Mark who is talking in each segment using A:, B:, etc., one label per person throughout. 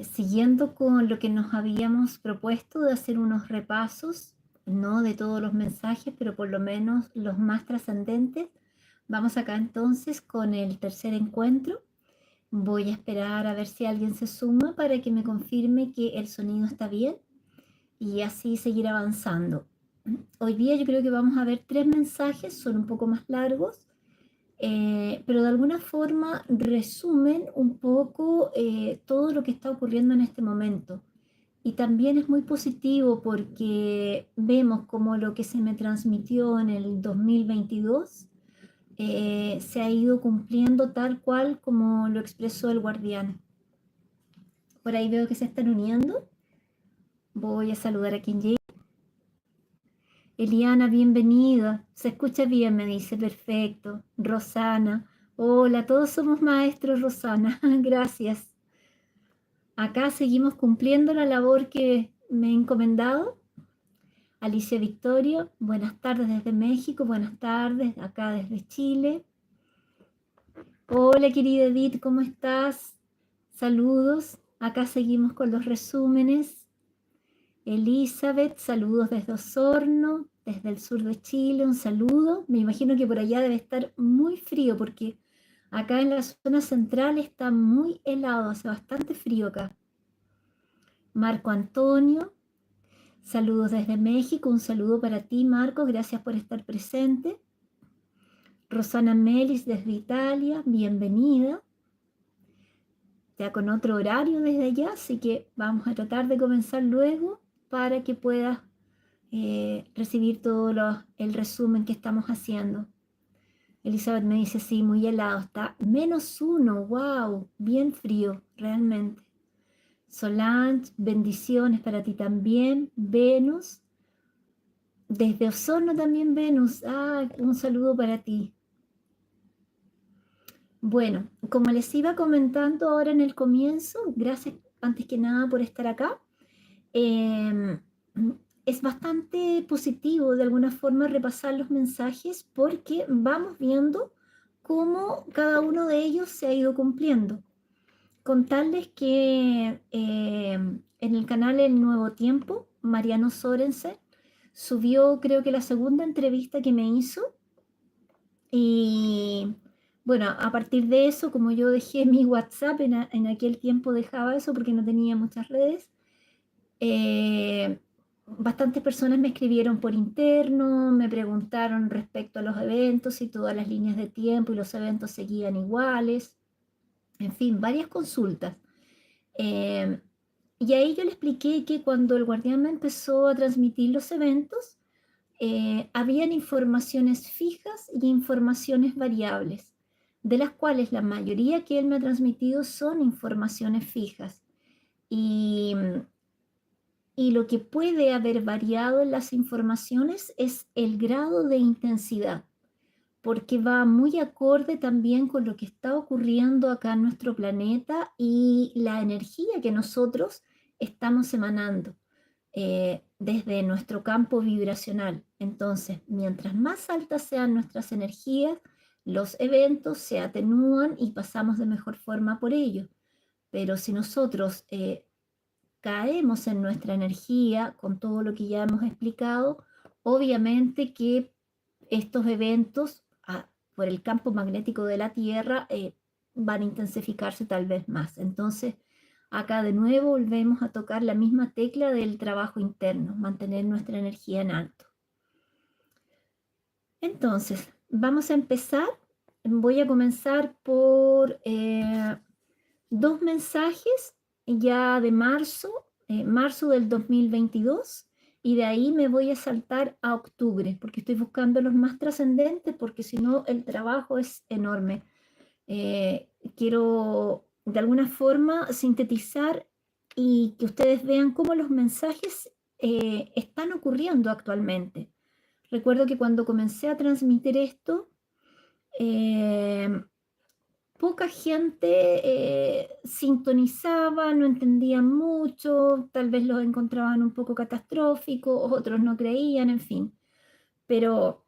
A: siguiendo con lo que nos habíamos propuesto de hacer unos repasos, no de todos los mensajes, pero por lo menos los más trascendentes. Vamos acá entonces con el tercer encuentro. Voy a esperar a ver si alguien se suma para que me confirme que el sonido está bien y así seguir avanzando. Hoy día yo creo que vamos a ver 3 mensajes, son un poco más largos, pero de alguna forma resumen un poco todo lo que está ocurriendo en este momento. Y también es muy positivo porque vemos como lo que se me transmitió en el 2022 se ha ido cumpliendo tal cual como lo expresó el guardián. Por ahí veo que se están uniendo. Voy a saludar a quien llegue. Eliana, bienvenida. Se escucha bien, me dice, perfecto. Rosana, hola, todos somos maestros, Rosana, gracias. Acá seguimos cumpliendo la labor que me he encomendado. Alicia Victorio, buenas tardes desde México, buenas tardes acá desde Chile. Hola, querida Edith, ¿cómo estás? Saludos. Acá seguimos con los resúmenes. Elizabeth, saludos desde Osorno, desde el sur de Chile, un saludo. Me imagino que por allá debe estar muy frío porque acá en la zona central está muy helado, hace bastante frío acá. Marco Antonio, saludos desde México, un saludo para ti, Marco, gracias por estar presente. Rosana Melis desde Italia, bienvenida. Ya con otro horario desde allá, así que vamos a tratar de comenzar luego para que puedas recibir todo el resumen que estamos haciendo. Elizabeth me dice, sí, muy helado, está -1, wow, bien frío, realmente. Solange, bendiciones para ti también. Venus, desde Osorno también Venus, un saludo para ti. Bueno, como les iba comentando ahora en el comienzo, gracias antes que nada por estar acá. Es bastante positivo de alguna forma repasar los mensajes porque vamos viendo cómo cada uno de ellos se ha ido cumpliendo. Contarles que en el canal El Nuevo Tiempo, Mariano Sorensen subió creo que la segunda entrevista que me hizo y bueno, a partir de eso, como yo dejé mi WhatsApp, en aquel tiempo dejaba eso porque no tenía muchas redes, bastantes personas me escribieron por interno, me preguntaron respecto a los eventos y todas las líneas de tiempo y los eventos seguían iguales, en fin, varias consultas. Eh, y ahí yo le expliqué que cuando el guardián me empezó a transmitir los eventos, habían informaciones fijas y informaciones variables, de las cuales la mayoría que él me ha transmitido son informaciones fijas. Y lo que puede haber variado en las informaciones es el grado de intensidad, porque va muy acorde también con lo que está ocurriendo acá en nuestro planeta y la energía que nosotros estamos emanando desde nuestro campo vibracional. Entonces, mientras más altas sean nuestras energías, los eventos se atenúan y pasamos de mejor forma por ello. Pero si nosotros caemos en nuestra energía con todo lo que ya hemos explicado, obviamente que estos eventos por el campo magnético de la Tierra van a intensificarse tal vez más. Entonces, acá de nuevo volvemos a tocar la misma tecla del trabajo interno, mantener nuestra energía en alto. Entonces, vamos a empezar. Voy a comenzar por 2 mensajes ya de marzo del 2022, y de ahí me voy a saltar a octubre, porque estoy buscando los más trascendentes, porque si no el trabajo es enorme. Quiero de alguna forma sintetizar y que ustedes vean cómo los mensajes están ocurriendo actualmente. Recuerdo que cuando comencé a transmitir esto, poca gente sintonizaba, no entendían mucho, tal vez los encontraban un poco catastróficos, otros no creían, en fin. Pero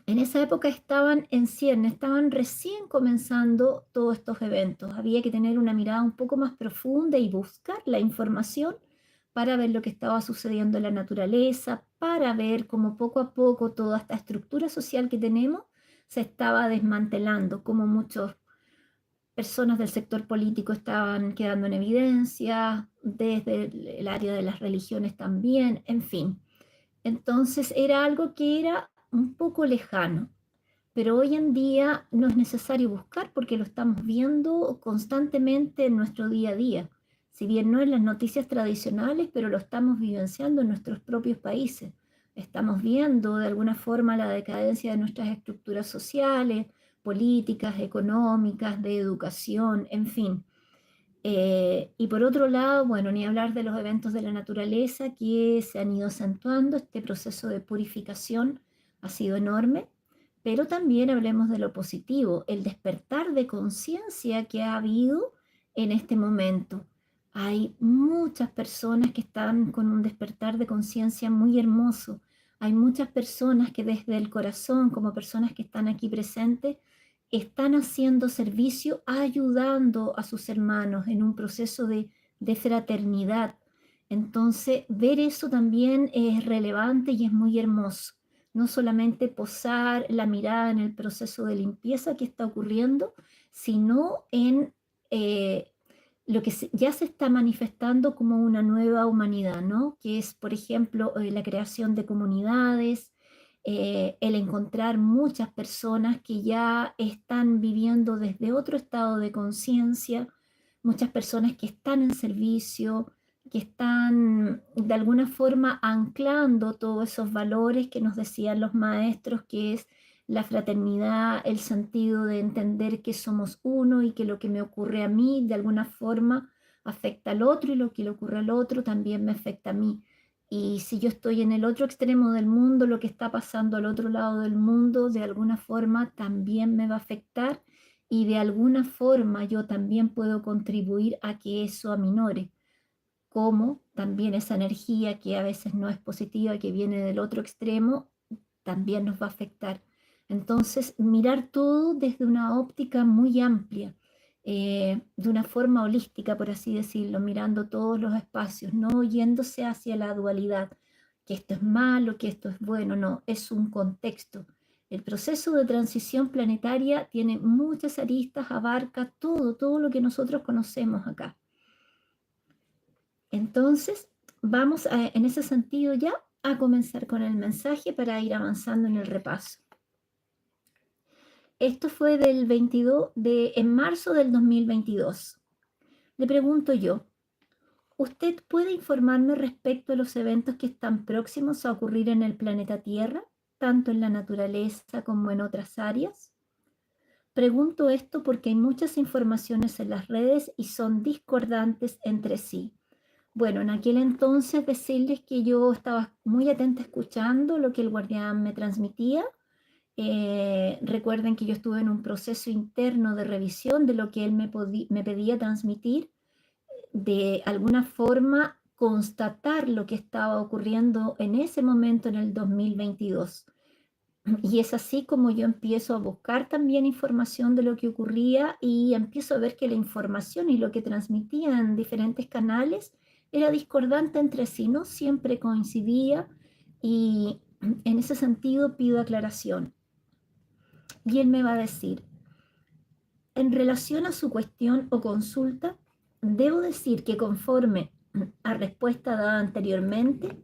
A: En esa época estaban en cierne, estaban recién comenzando todos estos eventos. Había que tener una mirada un poco más profunda y buscar la información para ver lo que estaba sucediendo en la naturaleza, para ver cómo poco a poco toda esta estructura social que tenemos se estaba desmantelando, como muchas personas del sector político estaban quedando en evidencia, desde el área de las religiones también, en fin. Entonces era algo que era un poco lejano, pero hoy en día no es necesario buscar porque lo estamos viendo constantemente en nuestro día a día. Si bien no en las noticias tradicionales, pero lo estamos vivenciando en nuestros propios países. Estamos viendo de alguna forma la decadencia de nuestras estructuras sociales, políticas, económicas, de educación, en fin. Y por otro lado, bueno, ni hablar de los eventos de la naturaleza que se han ido acentuando, este proceso de purificación ha sido enorme, pero también hablemos de lo positivo, el despertar de conciencia que ha habido en este momento. Hay muchas personas que están con un despertar de conciencia muy hermoso. Hay muchas personas que desde el corazón, como personas que están aquí presentes, están haciendo servicio, ayudando a sus hermanos en un proceso de fraternidad. Entonces, ver eso también es relevante y es muy hermoso. No solamente posar la mirada en el proceso de limpieza que está ocurriendo, sino en lo que ya se está manifestando como una nueva humanidad, ¿no? Que es, por ejemplo, la creación de comunidades, el encontrar muchas personas que ya están viviendo desde otro estado de conciencia, muchas personas que están en servicio, que están de alguna forma anclando todos esos valores que nos decían los maestros, que es la fraternidad, el sentido de entender que somos uno y que lo que me ocurre a mí de alguna forma afecta al otro y lo que le ocurre al otro también me afecta a mí. Y si yo estoy en el otro extremo del mundo, lo que está pasando al otro lado del mundo de alguna forma también me va a afectar y de alguna forma yo también puedo contribuir a que eso aminore, como también esa energía que a veces no es positiva, que viene del otro extremo, también nos va a afectar. Entonces, mirar todo desde una óptica muy amplia, de una forma holística, por así decirlo, mirando todos los espacios, no yéndose hacia la dualidad, que esto es malo, que esto es bueno, no, es un contexto. El proceso de transición planetaria tiene muchas aristas, abarca todo, todo lo que nosotros conocemos acá. Entonces, vamos en ese sentido ya a comenzar con el mensaje para ir avanzando en el repaso. Esto fue en marzo del 2022. Le pregunto yo, ¿usted puede informarme respecto a los eventos que están próximos a ocurrir en el planeta Tierra, tanto en la naturaleza como en otras áreas? Pregunto esto porque hay muchas informaciones en las redes y son discordantes entre sí. Bueno, en aquel entonces decirles que yo estaba muy atenta escuchando lo que el guardián me transmitía. Recuerden que yo estuve en un proceso interno de revisión de lo que él me pedía transmitir, de alguna forma constatar lo que estaba ocurriendo en ese momento en el 2022. Y es así como yo empiezo a buscar también información de lo que ocurría y empiezo a ver que la información y lo que transmitían en diferentes canales era discordante entre sí, no siempre coincidía y en ese sentido pido aclaración. Y él me va a decir, en relación a su cuestión o consulta, debo decir que conforme a respuesta dada anteriormente,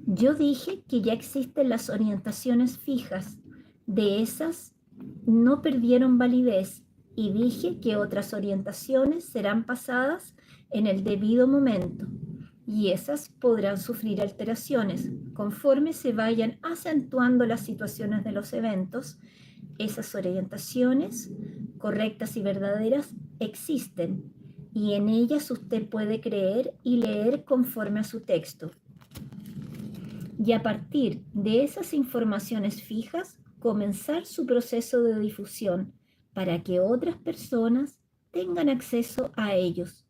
A: yo dije que ya existen las orientaciones fijas. De esas no perdieron validez y dije que otras orientaciones serán pasadas en el debido momento y esas podrán sufrir alteraciones conforme se vayan acentuando las situaciones de los eventos. Esas orientaciones correctas y verdaderas existen y en ellas usted puede creer y leer conforme a su texto. Y a partir de esas informaciones fijas, comenzar su proceso de difusión para que otras personas tengan acceso a ellos.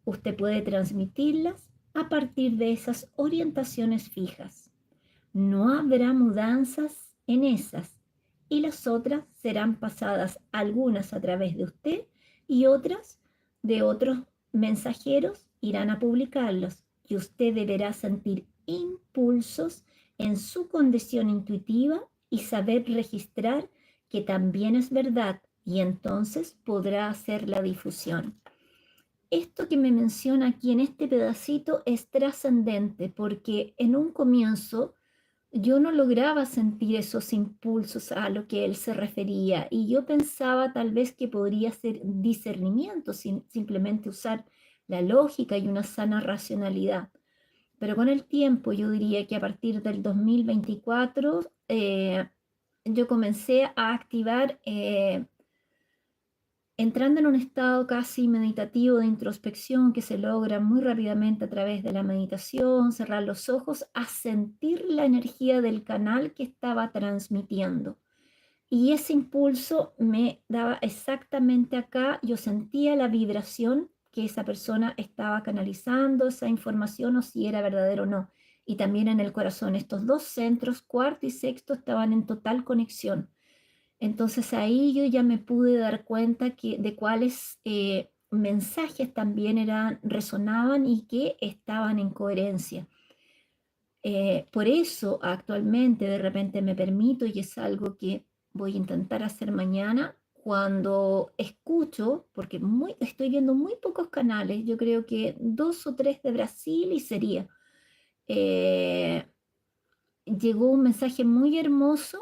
A: Usted puede transmitirlas a partir de esas orientaciones fijas. No habrá mudanzas en esas y las otras serán pasadas, algunas a través de usted y otras de otros mensajeros irán a publicarlos, y usted deberá sentir impulsos en su condición intuitiva y saber registrar que también es verdad, y entonces podrá hacer la difusión. Esto que me menciona aquí en este pedacito es trascendente, porque en un comienzo yo no lograba sentir esos impulsos a lo que él se refería, y yo pensaba tal vez que podría ser discernimiento, simplemente usar la lógica y una sana racionalidad. Pero con el tiempo yo diría que a partir del 2024 yo comencé a activar, entrando en un estado casi meditativo de introspección que se logra muy rápidamente a través de la meditación, cerrar los ojos, a sentir la energía del canal que estaba transmitiendo. Y ese impulso me daba exactamente acá, yo sentía la vibración que esa persona estaba canalizando esa información, o si era verdadero o no. Y también en el corazón, estos dos centros, cuarto y sexto, estaban en total conexión. Entonces ahí yo ya me pude dar cuenta de cuáles mensajes también resonaban y que estaban en coherencia. Por eso actualmente de repente me permito, y es algo que voy a intentar hacer mañana, cuando escucho, porque estoy viendo muy pocos canales, yo creo que 2 o 3 de Brasil y sería. eh, Llegó un mensaje muy hermoso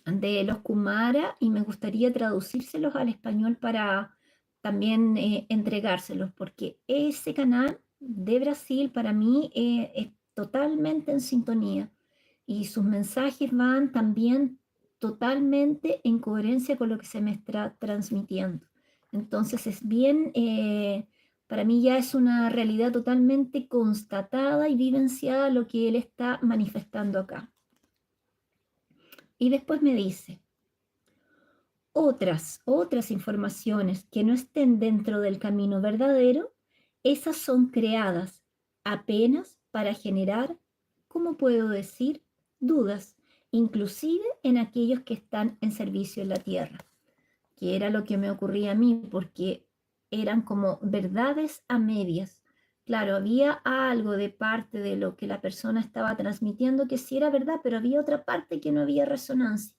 A: de los Kumara y me gustaría traducírselos al español para también entregárselos, porque ese canal de Brasil para mí es totalmente en sintonía, y sus mensajes van también totalmente en coherencia con lo que se me está transmitiendo. Entonces es bien, para mí ya es una realidad totalmente constatada y vivenciada lo que él está manifestando acá. Y después me dice: otras informaciones que no estén dentro del camino verdadero, esas son creadas apenas para generar, ¿cómo puedo decir?, dudas, inclusive en aquellos que están en servicio en la tierra, que era lo que me ocurría a mí, porque eran como verdades a medias. Claro, había algo de parte de lo que la persona estaba transmitiendo que sí era verdad, pero había otra parte que no había resonancia.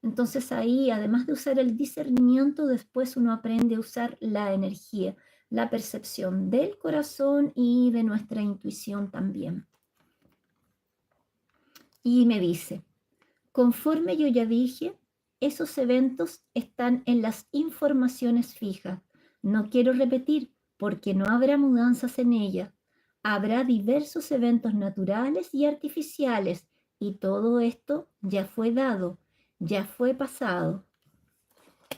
A: Entonces ahí, además de usar el discernimiento, después uno aprende a usar la energía, la percepción del corazón y de nuestra intuición también. Y me dice: conforme yo ya dije, esos eventos están en las informaciones fijas. No quiero repetir, porque no habrá mudanzas en ellas. Habrá diversos eventos naturales y artificiales, y todo esto ya fue dado, ya fue pasado.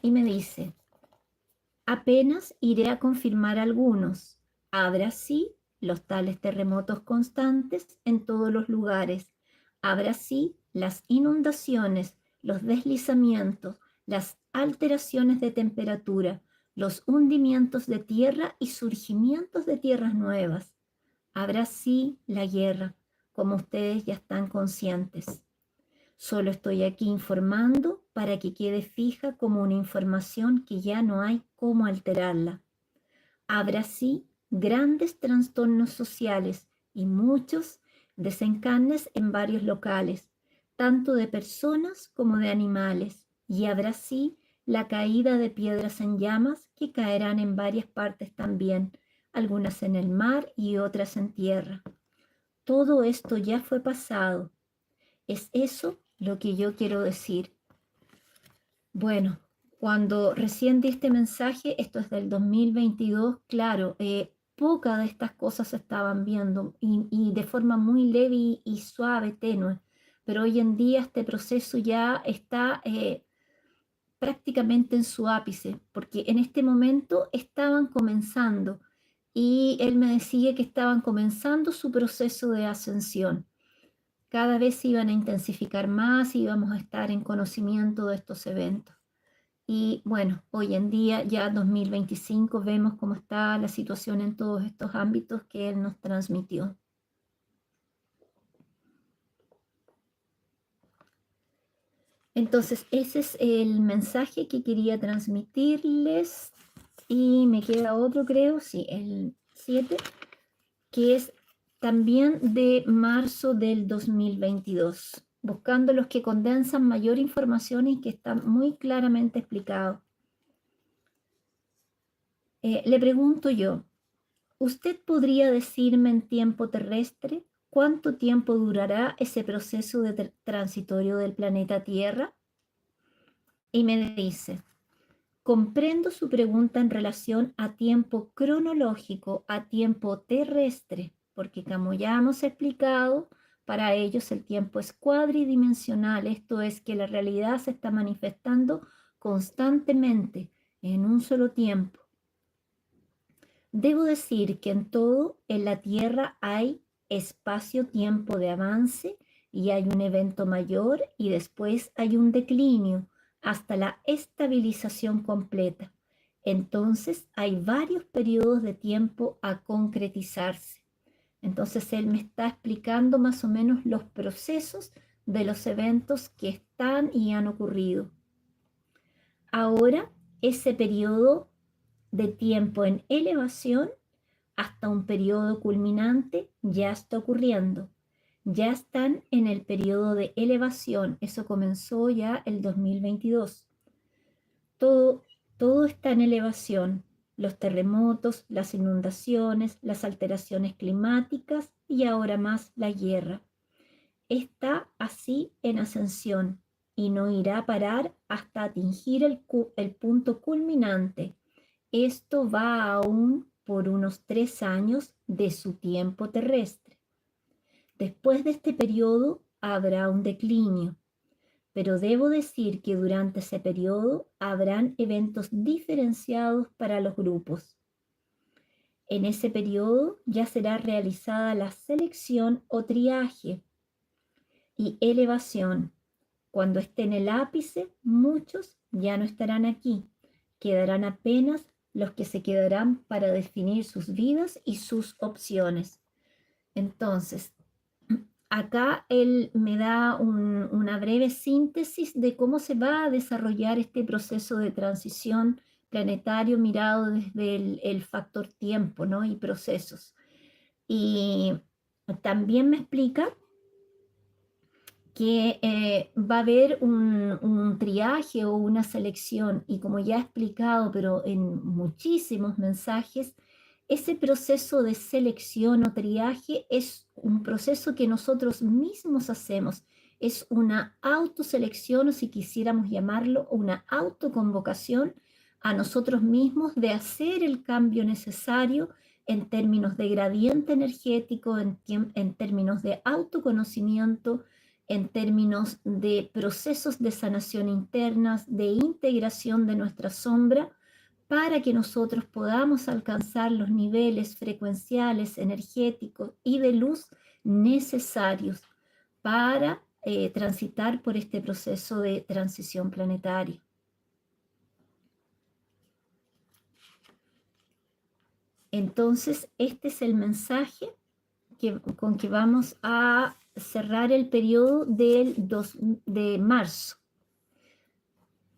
A: Y me dice: apenas iré a confirmar algunos. Habrá sí los tales terremotos constantes en todos los lugares. Habrá sí las inundaciones, los deslizamientos, las alteraciones de temperatura, los hundimientos de tierra y surgimientos de tierras nuevas. Habrá sí la guerra, como ustedes ya están conscientes. Solo estoy aquí informando para que quede fija como una información que ya no hay cómo alterarla. Habrá sí grandes trastornos sociales y muchos desencanes en varios locales, tanto de personas como de animales, y habrá sí la caída de piedras en llamas que caerán en varias partes también, algunas en el mar y otras en tierra. Todo esto ya fue pasado. Es eso lo que yo quiero decir. Bueno, cuando recién di este mensaje, esto es del 2022, claro, pocas de estas cosas se estaban viendo, y de forma muy leve y suave, tenue, pero hoy en día este proceso ya está prácticamente en su ápice, porque en este momento estaban comenzando, y él me decía que estaban comenzando su proceso de ascensión. Cada vez se iban a intensificar más y íbamos a estar en conocimiento de estos eventos. Y bueno, hoy en día, ya 2025, vemos cómo está la situación en todos estos ámbitos que él nos transmitió. Entonces, ese es el mensaje que quería transmitirles. Y me queda otro, creo, sí, el 7, que es también de marzo del 2022, buscando los que condensan mayor información y que están muy claramente explicados. Le pregunto yo, ¿usted podría decirme en tiempo terrestre cuánto tiempo durará ese proceso de transitorio del planeta Tierra? Y me dice, comprendo su pregunta en relación a tiempo cronológico, a tiempo terrestre, porque como ya hemos explicado, para ellos el tiempo es cuadridimensional, esto es que la realidad se está manifestando constantemente en un solo tiempo. Debo decir que en todo en la Tierra hay espacio-tiempo de avance y hay un evento mayor y después hay un declinio hasta la estabilización completa. Entonces hay varios periodos de tiempo a concretizarse. Entonces él me está explicando más o menos los procesos de los eventos que están y han ocurrido. Ahora ese periodo de tiempo en elevación hasta un periodo culminante ya está ocurriendo. Ya están en el periodo de elevación. Eso comenzó ya el 2022. Todo, todo está en elevación. Los terremotos, las inundaciones, las alteraciones climáticas y ahora más la guerra. Está así en ascensión y no irá a parar hasta atingir el punto culminante. Esto va aún por unos 3 años de su tiempo terrestre. Después de este periodo habrá un declinio, pero debo decir que durante ese periodo habrán eventos diferenciados para los grupos. En ese periodo ya será realizada la selección o triaje y elevación. Cuando esté en el ápice, muchos ya no estarán aquí. Quedarán apenas los que se quedarán para definir sus vidas y sus opciones. Entonces, acá él me da una breve síntesis de cómo se va a desarrollar este proceso de transición planetario mirado desde el factor tiempo, ¿no? Y procesos. Y también me explica que va a haber un triaje o una selección y como ya he explicado, pero en muchísimos mensajes, ese proceso de selección o triaje es un proceso que nosotros mismos hacemos. Es una autoselección o si quisiéramos llamarlo, una autoconvocación a nosotros mismos de hacer el cambio necesario en términos de gradiente energético, en términos de autoconocimiento, en términos de procesos de sanación internas, de integración de nuestra sombra, para que nosotros podamos alcanzar los niveles frecuenciales, energéticos y de luz necesarios para transitar por este proceso de transición planetaria. Entonces, este es el mensaje con que vamos a cerrar el periodo de marzo.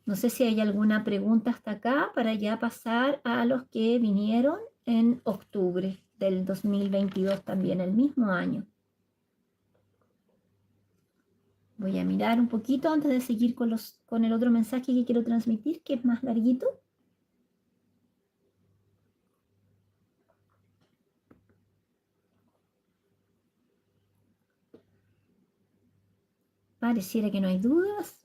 A: No sé si hay alguna pregunta hasta acá para ya pasar a los que vinieron en octubre del 2022 también, el mismo año. Voy a mirar un poquito antes de seguir con el otro mensaje que quiero transmitir, que es más larguito. Pareciera que no hay dudas.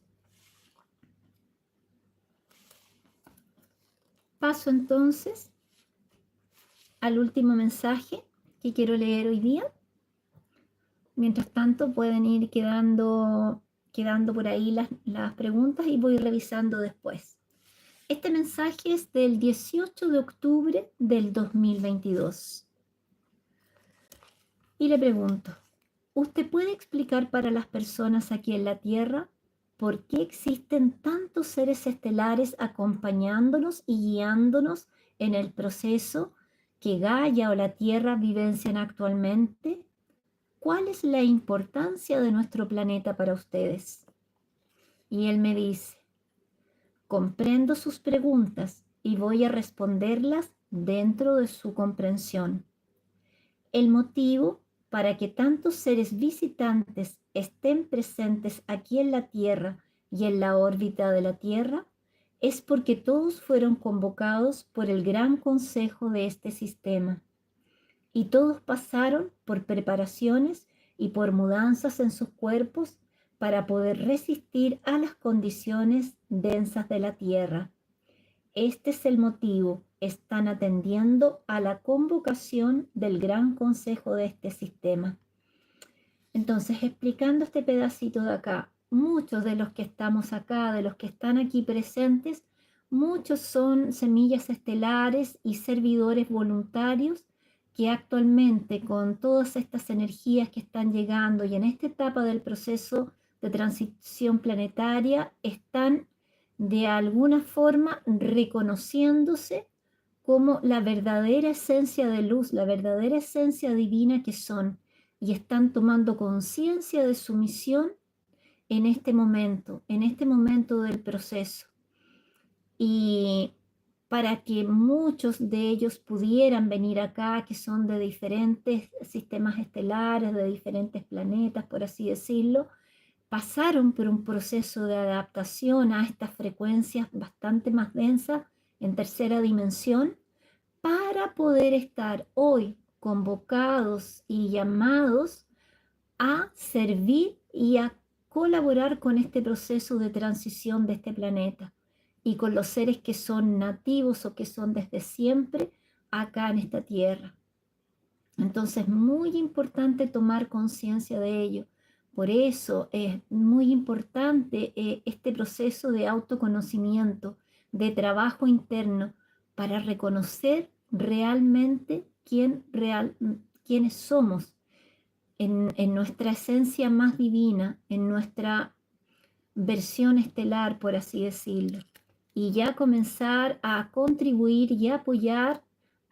A: Paso entonces al último mensaje que quiero leer hoy día. Mientras tanto pueden ir quedando por ahí las preguntas y voy revisando después. Este mensaje es del 18 de octubre del 2022. Y le pregunto, ¿usted puede explicar para las personas aquí en la Tierra por qué existen tantos seres estelares acompañándonos y guiándonos en el proceso que Gaia o la Tierra vivencian actualmente? ¿Cuál es la importancia de nuestro planeta para ustedes? Y él me dice, comprendo sus preguntas y voy a responderlas dentro de su comprensión. El motivo para que tantos seres visitantes estén presentes aquí en la Tierra y en la órbita de la Tierra es porque todos fueron convocados por el gran consejo de este sistema y todos pasaron por preparaciones y por mudanzas en sus cuerpos para poder resistir a las condiciones densas de la Tierra. Este es el motivo. Están atendiendo a la convocación del gran consejo de este sistema. Entonces, explicando este pedacito de acá, muchos de los que estamos acá, de los que están aquí presentes, muchos son semillas estelares y servidores voluntarios que actualmente con todas estas energías que están llegando y en esta etapa del proceso de transición planetaria están de alguna forma reconociéndose como la verdadera esencia de luz, la verdadera esencia divina que son, y están tomando conciencia de su misión en este momento del proceso. Y para que muchos de ellos pudieran venir acá, que son de diferentes sistemas estelares, de diferentes planetas, por así decirlo, pasaron por un proceso de adaptación a estas frecuencias bastante más densas en tercera dimensión para poder estar hoy convocados y llamados a servir y a colaborar con este proceso de transición de este planeta y con los seres que son nativos o que son desde siempre acá en esta tierra. Entonces, muy importante tomar conciencia de ello. Por eso es muy importante este proceso de autoconocimiento, de trabajo interno, para reconocer realmente quiénes somos en nuestra esencia más divina, en nuestra versión estelar, por así decirlo. Y ya comenzar a contribuir y apoyar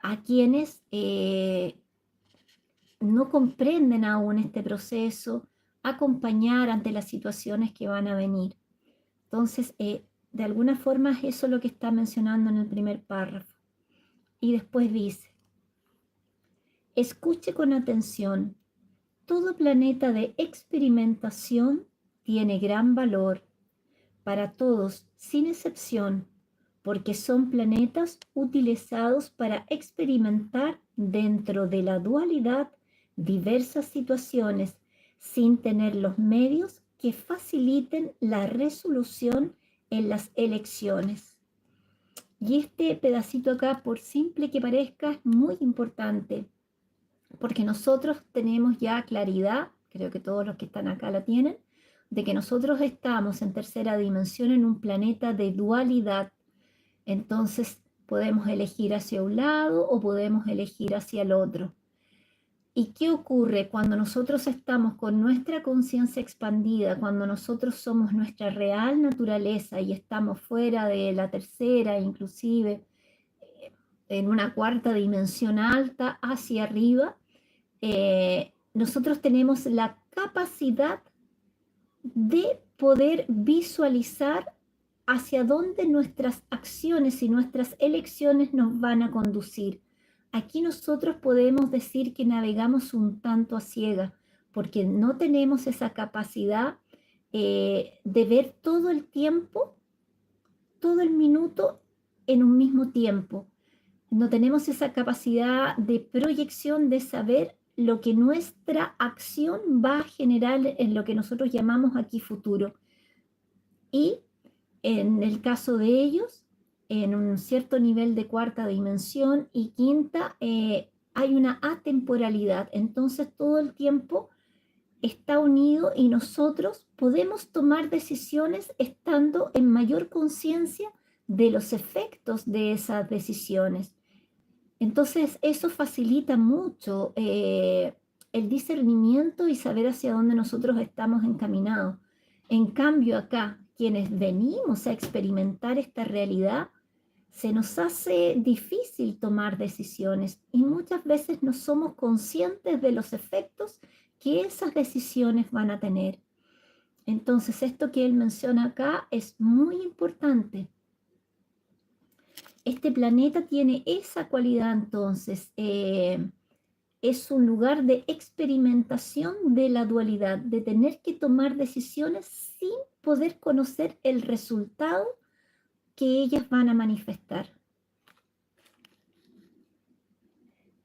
A: a quienes no comprenden aún este proceso, acompañar ante las situaciones que van a venir. Entonces, de alguna forma es eso lo que está mencionando en el primer párrafo. Y después dice, escuche con atención, todo planeta de experimentación tiene gran valor para todos, sin excepción, porque son planetas utilizados para experimentar dentro de la dualidad diversas situaciones sin tener los medios que faciliten la resolución en las elecciones. Y este pedacito acá, por simple que parezca, es muy importante, porque nosotros tenemos ya claridad, creo que todos los que están acá la tienen, de que nosotros estamos en tercera dimensión en un planeta de dualidad. Entonces podemos elegir hacia un lado o podemos elegir hacia el otro. ¿Y qué ocurre cuando nosotros estamos con nuestra conciencia expandida, cuando nosotros somos nuestra real naturaleza y estamos fuera de la tercera, inclusive en una cuarta dimensión alta hacia arriba? Nosotros tenemos la capacidad de poder visualizar hacia dónde nuestras acciones y nuestras elecciones nos van a conducir. Aquí nosotros podemos decir que navegamos un tanto a ciega, porque no tenemos esa capacidad de ver todo el tiempo, todo el minuto en un mismo tiempo. No tenemos esa capacidad de proyección de saber lo que nuestra acción va a generar en lo que nosotros llamamos aquí futuro. Y en el caso de ellos, en un cierto nivel de cuarta dimensión y quinta, hay una atemporalidad. Entonces todo el tiempo está unido y nosotros podemos tomar decisiones estando en mayor conciencia de los efectos de esas decisiones. Entonces eso facilita mucho el discernimiento y saber hacia dónde nosotros estamos encaminados. En cambio acá, quienes venimos a experimentar esta realidad, se nos hace difícil tomar decisiones y muchas veces no somos conscientes de los efectos que esas decisiones van a tener. Entonces, esto que él menciona acá es muy importante. Este planeta tiene esa cualidad, entonces, es un lugar de experimentación de la dualidad, de tener que tomar decisiones sin poder conocer el resultado que ellas van a manifestar.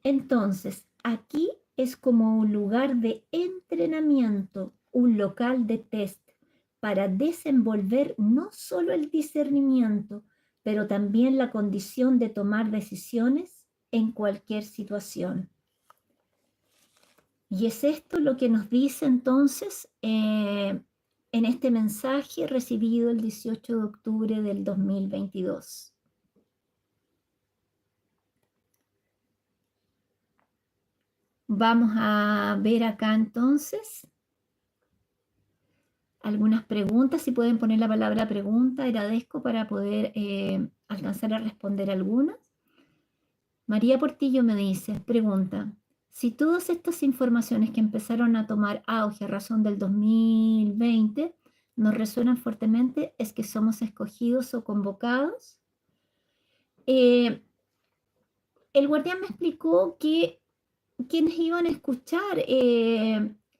A: Entonces, aquí es como un lugar de entrenamiento, un local de test para desenvolver no solo el discernimiento, pero también la condición de tomar decisiones en cualquier situación. Y es esto lo que nos dice entonces en este mensaje recibido el 18 de octubre del 2022. Vamos a ver acá entonces algunas preguntas. Si pueden poner la palabra pregunta, agradezco para poder alcanzar a responder algunas. María Portillo me dice, pregunta, si todas estas informaciones que empezaron a tomar auge a razón del 2020 nos resuenan fuertemente, ¿es que somos escogidos o convocados? El guardián me explicó que quienes iban a escuchar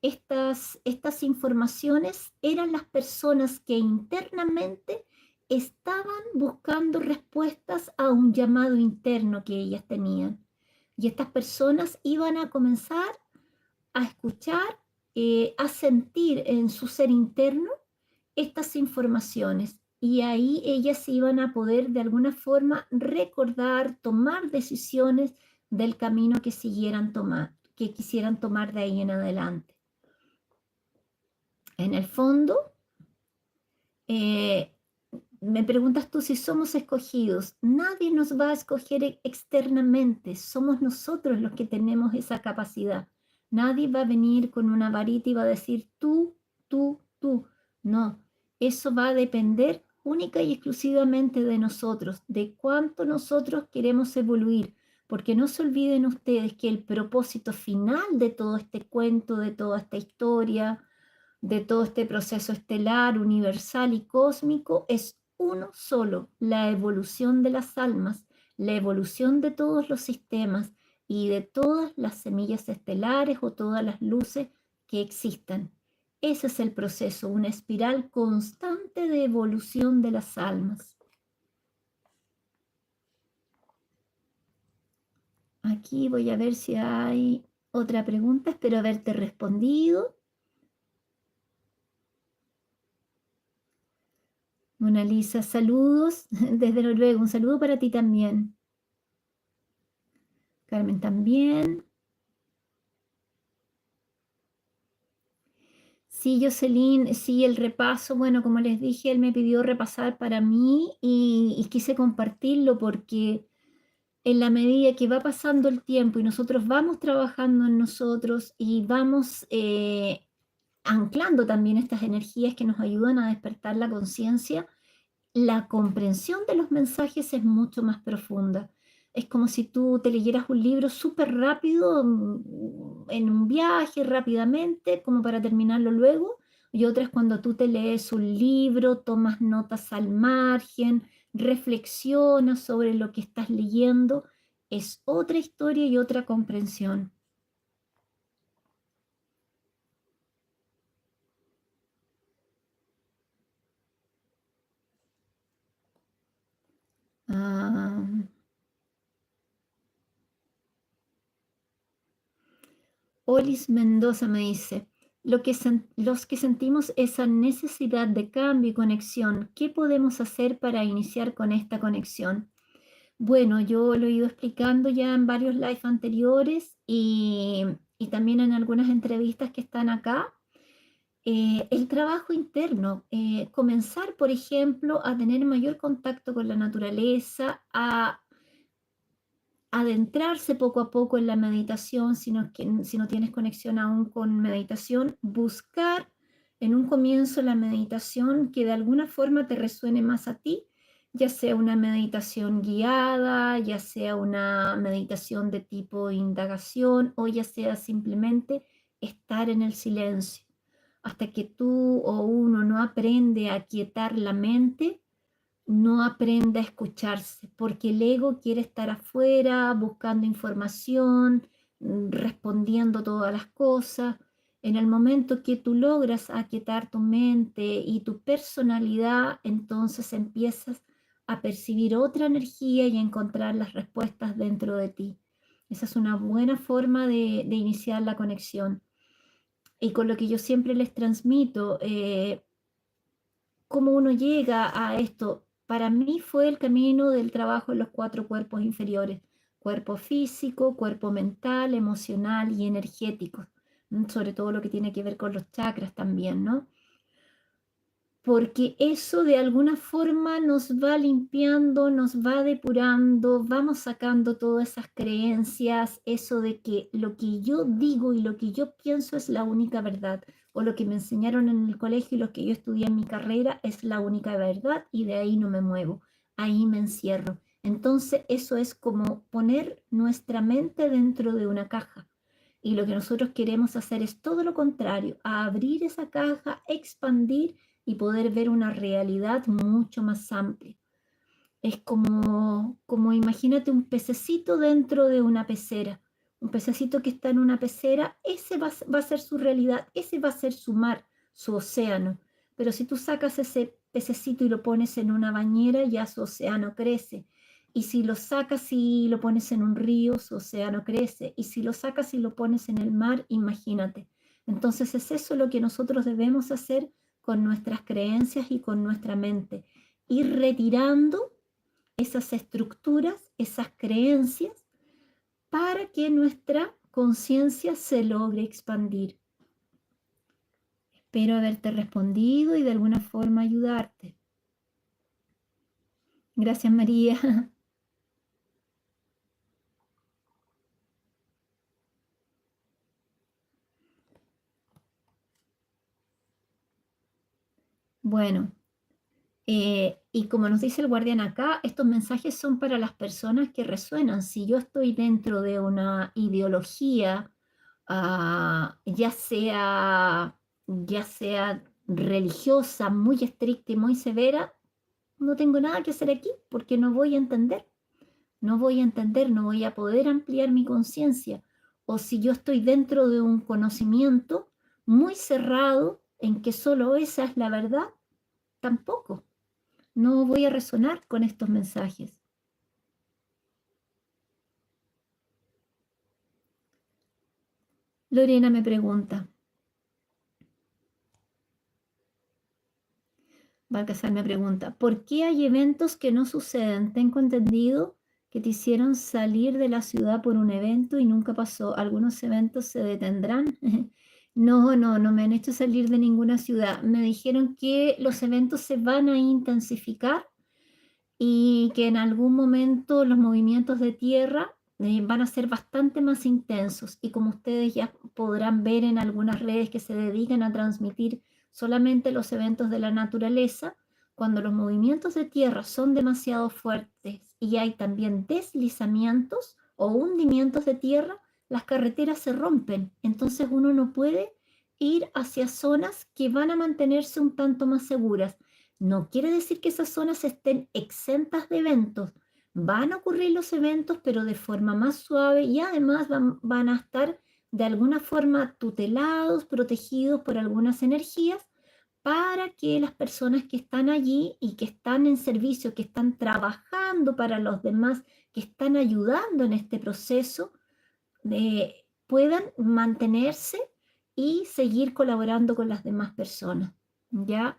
A: estas informaciones eran las personas que internamente estaban buscando respuestas a un llamado interno que ellas tenían. Y estas personas iban a comenzar a escuchar, a sentir en su ser interno estas informaciones. Y ahí ellas iban a poder de alguna forma recordar, tomar decisiones del camino que siguieran tomar, que quisieran tomar de ahí en adelante. En el fondo, eh, me preguntas tú si somos escogidos. Nadie nos va a escoger externamente, somos nosotros los que tenemos esa capacidad. Nadie va a venir con una varita y va a decir tú, tú, tú. No, eso va a depender única y exclusivamente de nosotros, de cuánto nosotros queremos evoluir. Porque no se olviden ustedes que el propósito final de todo este cuento, de toda esta historia, de todo este proceso estelar, universal y cósmico es uno solo, la evolución de las almas, la evolución de todos los sistemas y de todas las semillas estelares o todas las luces que existan. Ese es el proceso, una espiral constante de evolución de las almas. Aquí voy a ver si hay otra pregunta, espero haberte respondido. Mona Lisa, saludos desde Noruega. Un saludo para ti también. Carmen también. Sí, Jocelyn, sí, el repaso. Bueno, como les dije, él me pidió repasar para mí y quise compartirlo porque en la medida que va pasando el tiempo y nosotros vamos trabajando en nosotros y vamos anclando también estas energías que nos ayudan a despertar la conciencia, la comprensión de los mensajes es mucho más profunda. Es como si tú te leyeras un libro súper rápido, en un viaje, rápidamente, como para terminarlo luego. Y otras cuando tú te lees un libro, tomas notas al margen, reflexionas sobre lo que estás leyendo. Es otra historia y otra comprensión. Ah, Olis Mendoza me dice, los que sentimos esa necesidad de cambio y conexión, ¿qué podemos hacer para iniciar con esta conexión? Bueno, yo lo he ido explicando ya en varios live anteriores y también en algunas entrevistas que están acá. El trabajo interno, comenzar, por ejemplo, a tener mayor contacto con la naturaleza, a adentrarse poco a poco en la meditación, si no tienes conexión aún con meditación, buscar en un comienzo la meditación que de alguna forma te resuene más a ti, ya sea una meditación guiada, ya sea una meditación de tipo indagación o ya sea simplemente estar en el silencio. hasta que tú o uno no aprende a quietar la mente, no aprende a escucharse, porque el ego quiere estar afuera, buscando información, respondiendo todas las cosas. En el momento que tú logras aquietar tu mente y tu personalidad, entonces empiezas a percibir otra energía y a encontrar las respuestas dentro de ti. Esa es una buena forma de iniciar la conexión. Y con lo que yo siempre les transmito, cómo uno llega a esto. Para mí fue el camino del trabajo en los 4 cuerpos inferiores: cuerpo físico, cuerpo mental, emocional y energético, sobre todo lo que tiene que ver con los chakras también, ¿no? Porque eso de alguna forma nos va limpiando, nos va depurando, vamos sacando todas esas creencias, eso de que lo que yo digo y lo que yo pienso es la única verdad, o lo que me enseñaron en el colegio y lo que yo estudié en mi carrera es la única verdad y de ahí no me muevo, ahí me encierro. Entonces eso es como poner nuestra mente dentro de una caja. Y lo que nosotros queremos hacer es todo lo contrario, a abrir esa caja, expandir y poder ver una realidad mucho más amplia. Es como imagínate un pececito dentro de una pecera. Un pececito que está en una pecera, ese va a ser su realidad, ese va a ser su mar, su océano. Pero si tú sacas ese pececito y lo pones en una bañera, ya su océano crece. Y si lo sacas y lo pones en un río, su océano crece. Y si lo sacas y lo pones en el mar, imagínate. Entonces es eso lo que nosotros debemos hacer con nuestras creencias y con nuestra mente. Ir retirando esas estructuras, esas creencias, para que nuestra conciencia se logre expandir. Espero haberte respondido y de alguna forma ayudarte. Gracias, María. Bueno, y como nos dice el guardián acá, estos mensajes son para las personas que resuenan. Si yo estoy dentro de una ideología, ya sea religiosa, muy estricta y muy severa, no tengo nada que hacer aquí porque no voy a entender, no voy a poder ampliar mi conciencia. O si yo estoy dentro de un conocimiento muy cerrado en que solo esa es la verdad, tampoco. No voy a resonar con estos mensajes. Lorena me pregunta, Balcazar me pregunta, ¿por qué hay eventos que no suceden? Tengo entendido que te hicieron salir de la ciudad por un evento y nunca pasó. ¿Algunos eventos se detendrán? No, no me han hecho salir de ninguna ciudad. Me dijeron que los eventos se van a intensificar y que en algún momento los movimientos de tierra van a ser bastante más intensos. Y como ustedes ya podrán ver en algunas redes que se dedican a transmitir solamente los eventos de la naturaleza, cuando los movimientos de tierra son demasiado fuertes y hay también deslizamientos o hundimientos de tierra, las carreteras se rompen. Entonces uno no puede ir hacia zonas que van a mantenerse un tanto más seguras. No quiere decir que esas zonas estén exentas de eventos. Van a ocurrir los eventos, pero de forma más suave y además van a estar de alguna forma tutelados, protegidos por algunas energías para que las personas que están allí y que están en servicio, que están trabajando para los demás, que están ayudando en este proceso, puedan mantenerse y seguir colaborando con las demás personas. ¿Ya?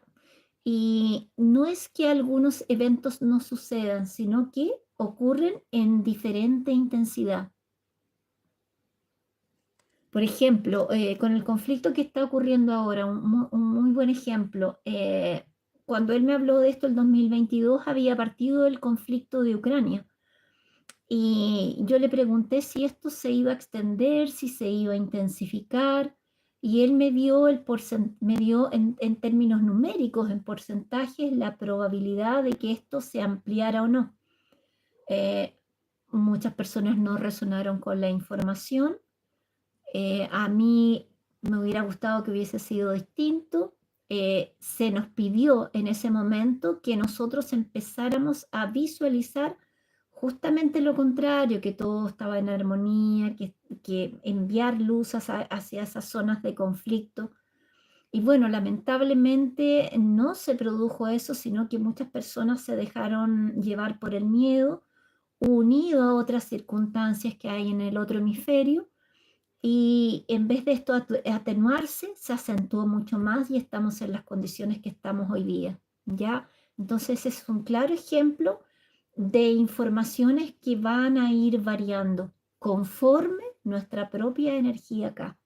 A: Y no es que algunos eventos no sucedan, sino que ocurren en diferente intensidad. Por ejemplo, con el conflicto que está ocurriendo ahora, un muy buen ejemplo, cuando él me habló de esto el 2022 había partido el conflicto de Ucrania. Y yo le pregunté si esto se iba a extender, si se iba a intensificar, y él me dio en términos numéricos, en porcentajes, la probabilidad de que esto se ampliara o no. Eh, Muchas personas no resonaron con la información. A mí me hubiera gustado que hubiese sido distinto. Se nos pidió en ese momento que nosotros empezáramos a visualizar justamente lo contrario, que todo estaba en armonía, que enviar luz hacia esas zonas de conflicto. Y bueno, lamentablemente no se produjo eso, sino que muchas personas se dejaron llevar por el miedo, unido a otras circunstancias que hay en el otro hemisferio, y en vez de esto atenuarse, se acentuó mucho más y estamos en las condiciones que estamos hoy día, ¿ya? Entonces es un claro ejemplo de informaciones que van a ir variando conforme nuestra propia energía acá.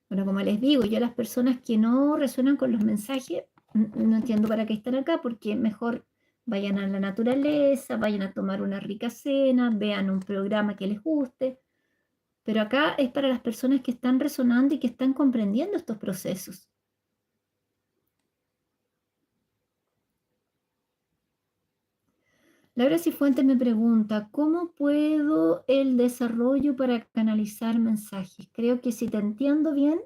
A: Bueno, como les digo, yo a las personas que no resuenan con los mensajes, no entiendo para qué están acá, porque mejor vayan a la naturaleza, vayan a tomar una rica cena, vean un programa que les guste, pero acá es para las personas que están resonando y que están comprendiendo estos procesos. Laura Cifuentes me pregunta, ¿cómo puedo el desarrollo para canalizar mensajes? Creo que si te entiendo bien,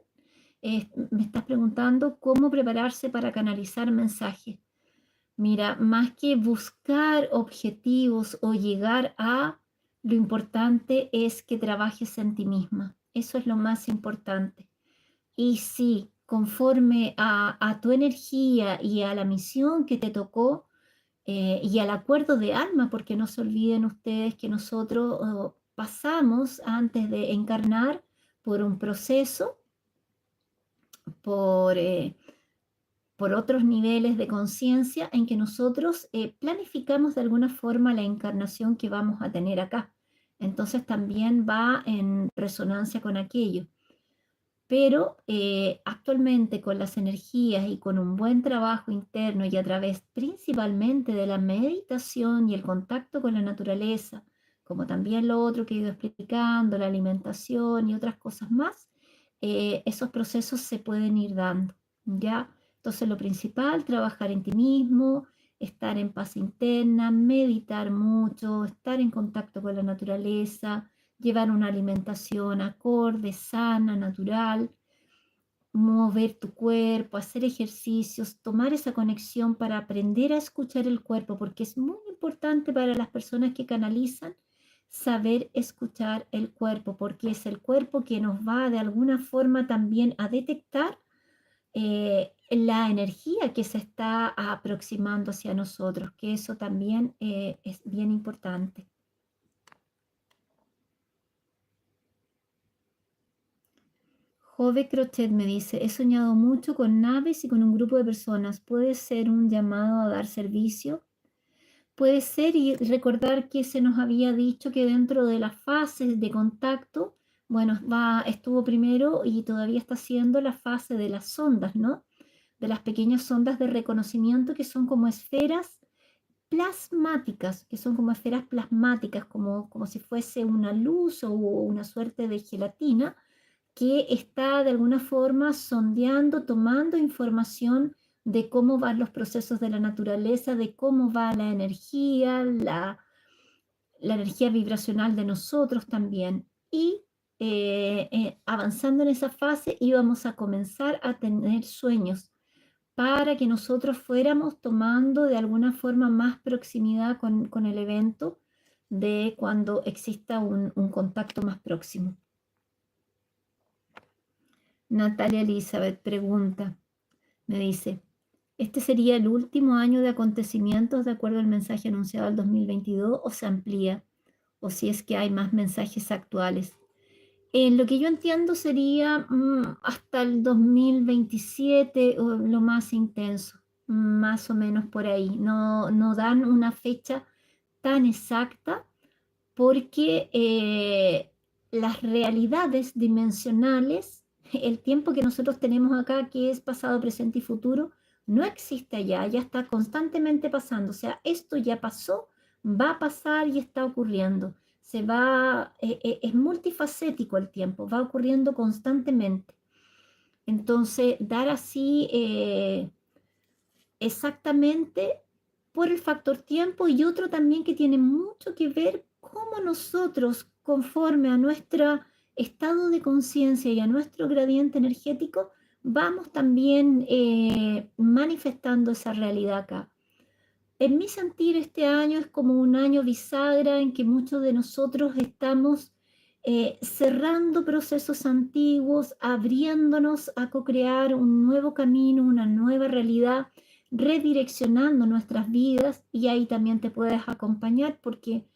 A: me estás preguntando cómo prepararse para canalizar mensajes. Mira, más que buscar objetivos o llegar a, lo importante es que trabajes en ti misma. Eso es lo más importante. Y sí, conforme a tu energía y a la misión que te tocó, y al acuerdo de alma, porque no se olviden ustedes que nosotros pasamos antes de encarnar por un proceso, por, eh, por otros niveles de conciencia en que nosotros planificamos de alguna forma la encarnación que vamos a tener acá. Entonces también va en resonancia con aquello. Pero actualmente con las energías y con un buen trabajo interno y a través principalmente de la meditación y el contacto con la naturaleza, como también lo otro que he ido explicando, la alimentación y otras cosas más, esos procesos se pueden ir dando, ¿ya? Entonces lo principal, trabajar en ti mismo, estar en paz interna, meditar mucho, estar en contacto con la naturaleza, llevar una alimentación acorde, sana, natural, mover tu cuerpo, hacer ejercicios, tomar esa conexión para aprender a escuchar el cuerpo, porque es muy importante para las personas que canalizan saber escuchar el cuerpo, porque es el cuerpo que nos va de alguna forma también a detectar la energía que se está aproximando hacia nosotros, que eso también es bien importante. Jove Crochet me dice, he soñado mucho con naves y con un grupo de personas. ¿Puede ser un llamado a dar servicio? Puede ser, y recordar que se nos había dicho que dentro de las fases de contacto, bueno, estuvo primero y todavía está siendo la fase de las sondas, ¿no? De las pequeñas sondas de reconocimiento que son como esferas plasmáticas, que son como esferas plasmáticas, como si fuese una luz o una suerte de gelatina que está de alguna forma sondeando, tomando información de cómo van los procesos de la naturaleza, de cómo va la energía, la energía vibracional de nosotros también. Y avanzando en esa fase íbamos a comenzar a tener sueños para que nosotros fuéramos tomando de alguna forma más proximidad con el evento de cuando exista un contacto más próximo. Natalia Elizabeth pregunta, me dice, ¿este sería el último año de acontecimientos de acuerdo al mensaje anunciado al 2022 o se amplía? O si es que hay más mensajes actuales. Lo que yo entiendo sería hasta el 2027 o lo más intenso, más o menos por ahí. No, no dan una fecha tan exacta porque las realidades dimensionales, el tiempo que nosotros tenemos acá, que es pasado, presente y futuro, no existe allá, ya está constantemente pasando. O sea, esto ya pasó, va a pasar y está ocurriendo. Es multifacético el tiempo, va ocurriendo constantemente. Entonces, dar así exactamente por el factor tiempo, y otro también que tiene mucho que ver cómo nosotros, conforme a nuestro estado de conciencia y a nuestro gradiente energético, vamos también manifestando esa realidad acá. En mi sentir, este año es como un año bisagra en que muchos de nosotros estamos cerrando procesos antiguos, abriéndonos a co-crear un nuevo camino, una nueva realidad, redireccionando nuestras vidas, y ahí también te puedes acompañar porque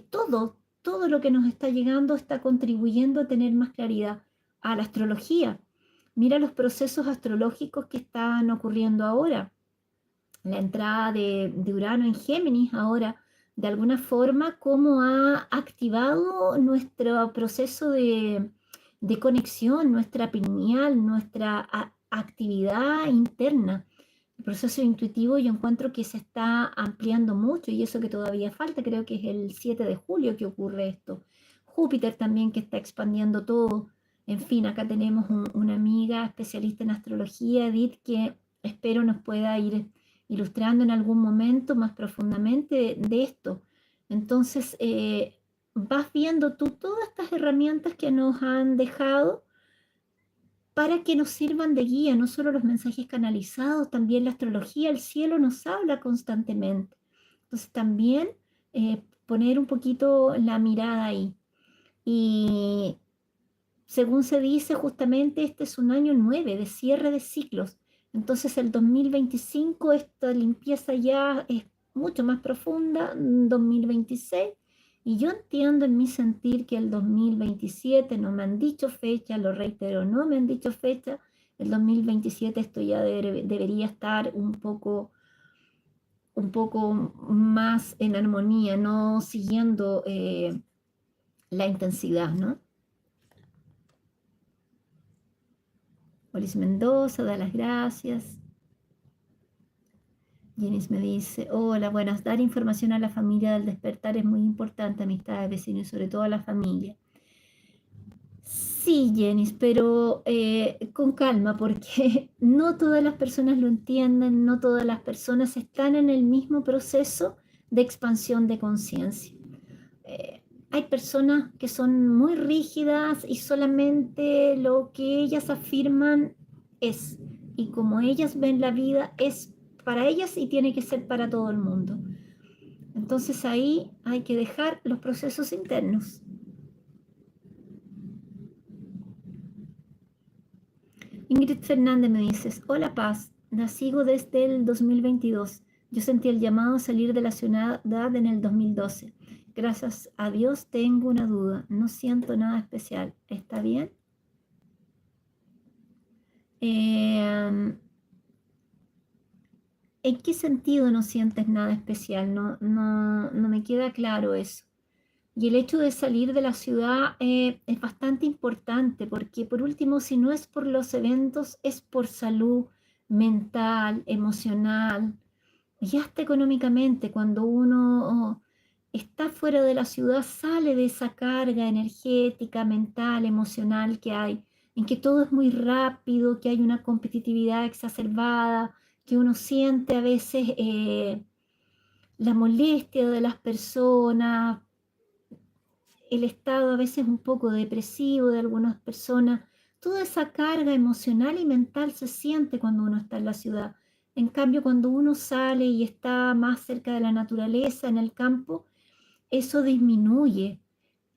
A: todo lo que nos está llegando está contribuyendo a tener más claridad. A la astrología, mira los procesos astrológicos que están ocurriendo ahora, la entrada de Urano en Géminis ahora, de alguna forma, cómo ha activado nuestro proceso de conexión, nuestra pineal, nuestra actividad interna. El proceso intuitivo yo encuentro que se está ampliando mucho, y eso que todavía falta, creo que es el 7 de julio que ocurre esto. Júpiter también, que está expandiendo todo. En fin, acá tenemos una amiga especialista en astrología, Edith, que espero nos pueda ir ilustrando en algún momento más profundamente de esto. Entonces, vas viendo tú todas estas herramientas que nos han dejado para que nos sirvan de guía, no solo los mensajes canalizados, también la astrología, el cielo nos habla constantemente. Entonces, también poner un poquito la mirada ahí. Y según se dice, justamente este es un año 9 de cierre de ciclos. Entonces el 2025, esta limpieza ya es mucho más profunda, 2026. Y yo entiendo en mi sentir que el 2027, no me han dicho fecha, lo reitero, no me han dicho fecha, el 2027 esto ya debería estar un poco más en armonía, no siguiendo la intensidad, ¿no? Boris Mendoza da las gracias. Jenis me dice, hola, buenas, dar información a la familia del despertar es muy importante, amistades, vecinos y sobre todo a la familia. Sí, Jenis, pero con calma, porque no todas las personas lo entienden, no todas las personas están en el mismo proceso de expansión de conciencia. Hay personas que son muy rígidas y solamente lo que ellas afirman es, y como ellas ven la vida, es para ellas y tiene que ser para todo el mundo. Entonces ahí hay que dejar los procesos internos. Ingrid Fernández me dices, hola Paz, la sigo desde el 2022. Yo sentí el llamado a salir de la ciudad en el 2012. Gracias a Dios tengo una duda, no siento nada especial. ¿Está bien? ¿En qué sentido no sientes nada especial? No me queda claro eso. Y el hecho de salir de la ciudad es bastante importante porque, por último, si no es por los eventos, es por salud mental, emocional y hasta económicamente. Cuando uno está fuera de la ciudad, sale de esa carga energética, mental, emocional que hay, en que todo es muy rápido, que hay una competitividad exacerbada, que uno siente a veces la molestia de las personas, el estado a veces un poco depresivo de algunas personas. Toda esa carga emocional y mental se siente cuando uno está en la ciudad. En cambio, cuando uno sale y está más cerca de la naturaleza, en el campo, eso disminuye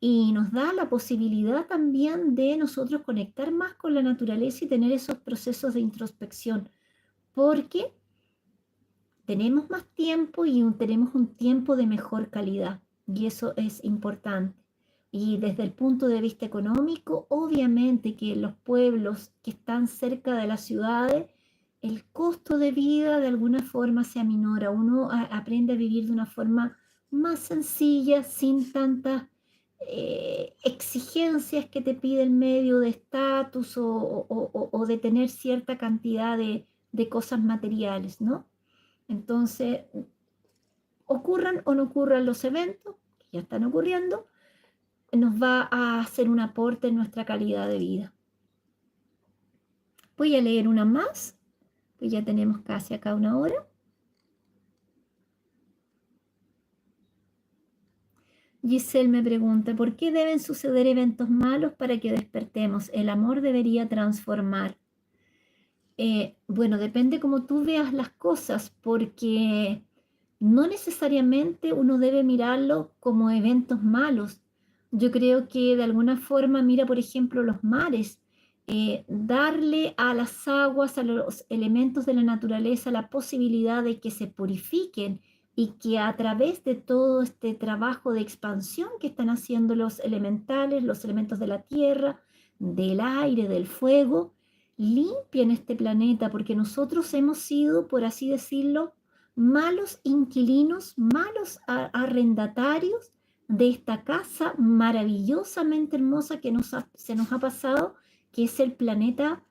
A: y nos da la posibilidad también de nosotros conectar más con la naturaleza y tener esos procesos de introspección, porque tenemos más tiempo y tenemos un tiempo de mejor calidad, y eso es importante. Y desde el punto de vista económico, obviamente que los pueblos que están cerca de las ciudades, el costo de vida de alguna forma se aminora. Uno aprende a vivir de una forma más sencilla, sin tantas exigencias que te pide el medio de estatus o de tener cierta cantidad de cosas materiales, ¿no? Entonces, ocurran o no ocurran los eventos, que ya están ocurriendo, nos va a hacer un aporte en nuestra calidad de vida. Voy a leer una más, pues ya tenemos casi acá una hora. Giselle me pregunta, ¿por qué deben suceder eventos malos para que despertemos? El amor debería transformar. Bueno, depende cómo tú veas las cosas, porque no necesariamente uno debe mirarlo como eventos malos. Yo creo que de alguna forma, mira por ejemplo los mares, darle a las aguas, a los elementos de la naturaleza, la posibilidad de que se purifiquen y que a través de todo este trabajo de expansión que están haciendo los elementales, los elementos de la tierra, del aire, del fuego, limpien este planeta, porque nosotros hemos sido, por así decirlo, malos inquilinos, malos arrendatarios de esta casa maravillosamente hermosa que se nos ha pasado, que es el planeta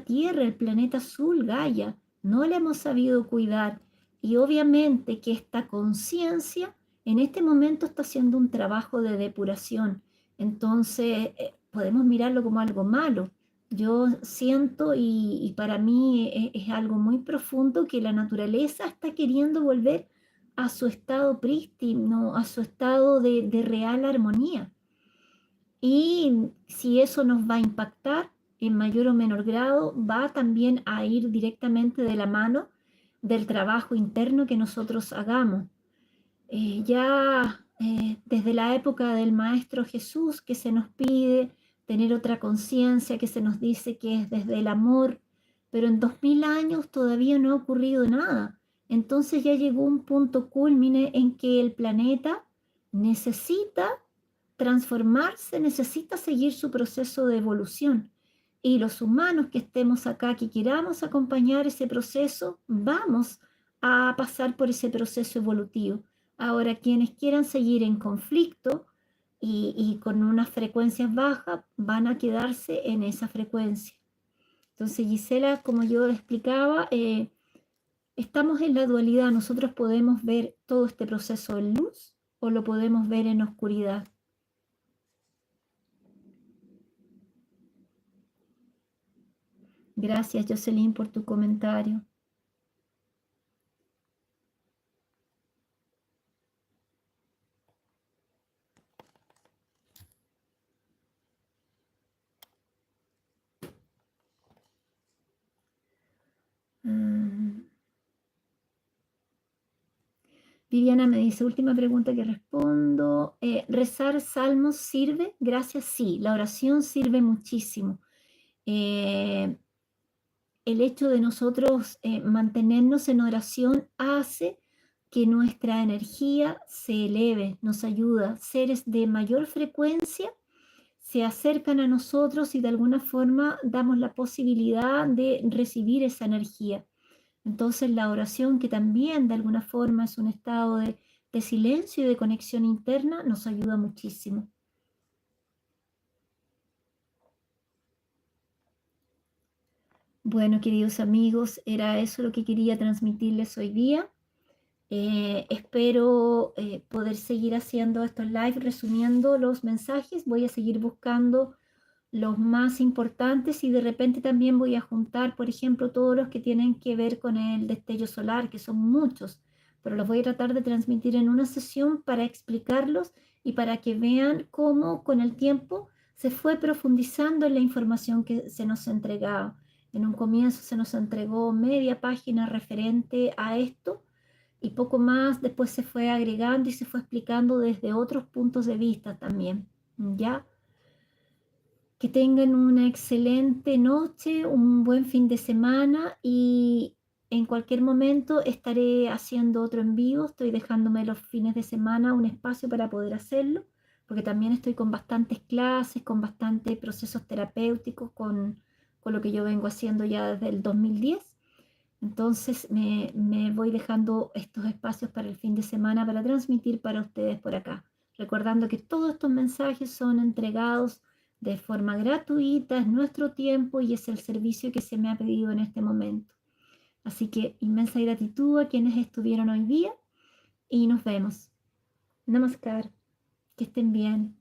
A: Tierra, el planeta azul, Gaia. No la hemos sabido cuidar. Y obviamente que esta conciencia en este momento está haciendo un trabajo de depuración. Entonces, podemos mirarlo como algo malo. Yo siento y para mí es algo muy profundo que la naturaleza está queriendo volver a su estado prístino, a su estado de real armonía. Y si eso nos va a impactar en mayor o menor grado, va también a ir directamente de la mano del trabajo interno que nosotros hagamos. Desde la época del Maestro Jesús, que se nos pide tener otra conciencia, que se nos dice que es desde el amor, pero en 2000 años todavía no ha ocurrido nada. Entonces ya llegó un punto culmine en que el planeta necesita transformarse, necesita seguir su proceso de evolución. Y los humanos que estemos acá, que queramos acompañar ese proceso, vamos a pasar por ese proceso evolutivo. Ahora, quienes quieran seguir en conflicto y con unas frecuencias bajas, van a quedarse en esa frecuencia. Entonces, Gisela, como yo explicaba, estamos en la dualidad. Nosotros podemos ver todo este proceso en luz o lo podemos ver en oscuridad. Gracias, Jocelyn, por tu comentario. Viviana me dice, última pregunta que respondo. ¿Rezar salmos sirve? Gracias, sí. La oración sirve muchísimo. El hecho de nosotros mantenernos en oración hace que nuestra energía se eleve, nos ayuda. Seres de mayor frecuencia se acercan a nosotros y de alguna forma damos la posibilidad de recibir esa energía. Entonces la oración, que también de alguna forma es un estado de silencio y de conexión interna, nos ayuda muchísimo. Bueno, queridos amigos, era eso lo que quería transmitirles hoy día. Espero poder seguir haciendo estos live resumiendo los mensajes. Voy a seguir buscando los más importantes y de repente también voy a juntar, por ejemplo, todos los que tienen que ver con el destello solar, que son muchos, pero los voy a tratar de transmitir en una sesión para explicarlos y para que vean cómo con el tiempo se fue profundizando en la información que se nos entregaba. En un comienzo se nos entregó media página referente a esto y poco más después se fue agregando y se fue explicando desde otros puntos de vista también, ¿ya? Que tengan una excelente noche, un buen fin de semana y en cualquier momento estaré haciendo otro en vivo. Estoy dejándome los fines de semana un espacio para poder hacerlo, porque también estoy con bastantes clases, con bastantes procesos terapéuticos, con lo que yo vengo haciendo ya desde el 2010. Entonces me voy dejando estos espacios para el fin de semana para transmitir para ustedes por acá, recordando que todos estos mensajes son entregados de forma gratuita, es nuestro tiempo y es el servicio que se me ha pedido en este momento. Así que inmensa gratitud a quienes estuvieron hoy día y nos vemos. Namaskar, que estén bien.